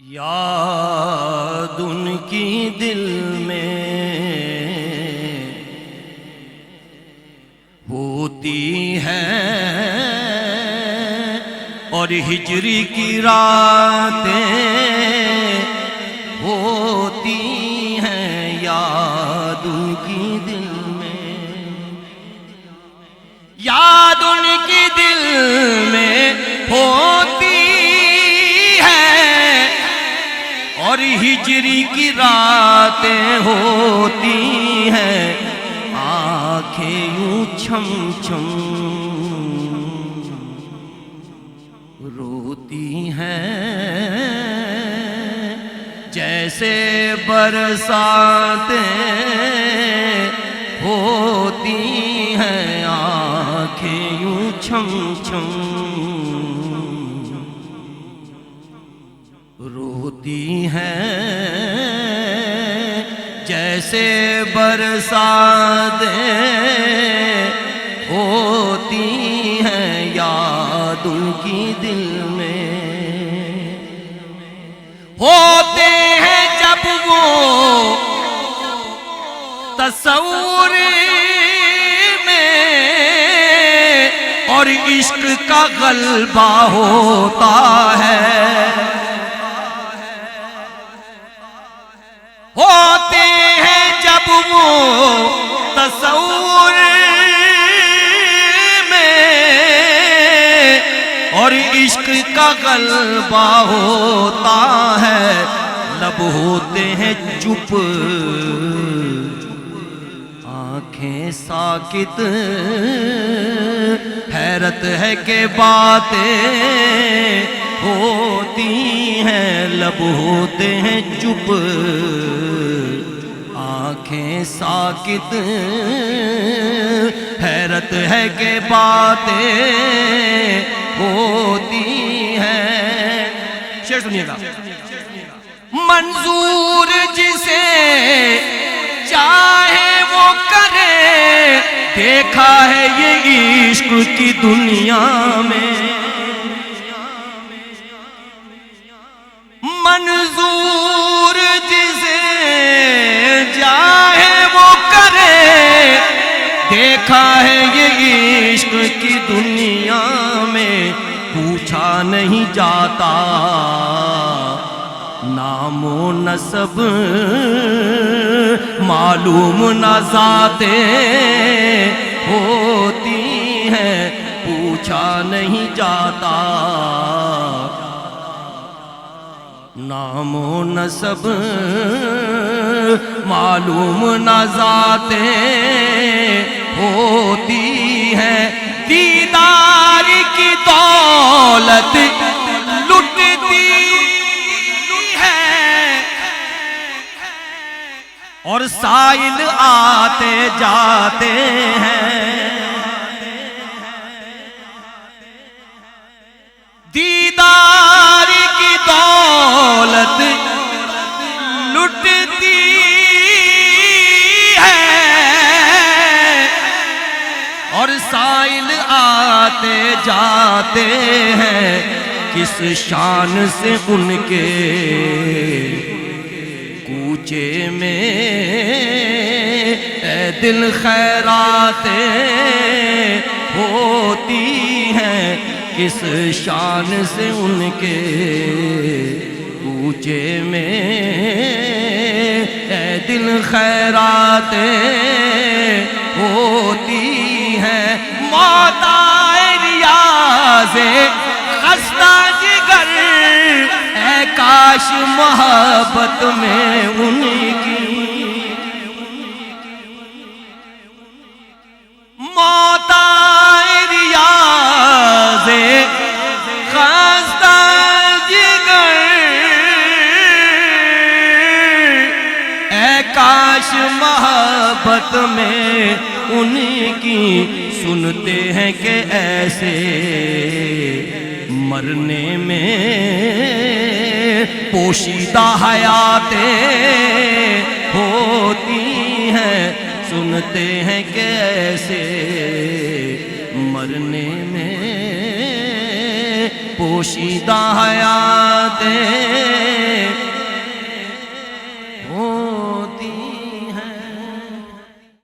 یاد ان کی دل میں ہوتی ہے اور ہجری کی راتیں ہوتی ہیں یاد ان کی دل میں، یاد ان کی دل میں ہوتی اور ہجری کی راتیں ہوتی ہیں، آنکھیں یوں چھم چھم روتی ہیں جیسے برساتیں ہوتی ہیں، آنکھیں یوں چھم چھم روتی ہیں جیسے برساتیں ہوتی ہیں یاد ان کی دل میں، ہوتے ہیں جب وہ تصور میں اور عشق کا غلبہ ہوتا ہے، ہوتے ہیں جب وہ تصور میں اور عشق کا غلبہ ہوتا ہے، لب ہوتے ہیں چپ آنکھیں ساکت، حیرت ہے کہ باتیں ہوتی ہیں، لب ہوتے ہیں چپ آنکھیں ساکت، حیرت ہے کہ باتیں ہوتی ہیں۔ شعر سنیے گا، منظور جسے چاہے وہ کرے، دیکھا ہے یہ عشق کی دنیا میں، منظور جسے چاہے وہ کرے، دیکھا ہے یہ عشق کی دنیا میں، پوچھا نہیں جاتا نام و نسب، معلوم نہ ذاتیں ہوتی ہیں، پوچھا نہیں جاتا نام و نسب، معلوم نہ ذاتیں ہوتی ہیں، دیدار کی دولت لٹتی ہے اور سائل آتے جاتے ہیں، دیدار کی دولت لٹتی ہے اور سائل آتے جاتے ہیں، کس شان سے ان کے کوچے میں اے دل خیراتیں ہوتی ہیں، کس شان سے ان کے کوچے میں اے دل خیراتیں ہوتی ہیں، موت آئے ریاض خستہ جگر، اے کاش محبت میں ان کی، موت آئے ریاض خستہ جگر، اے کاش محبت میں ان کی، سنتے ہیں کہ ایسے مرنے میں پوشیدہ حیاتیں ہوتی ہیں، سنتے ہیں کہ ایسے مرنے میں پوشیدہ حیاتیں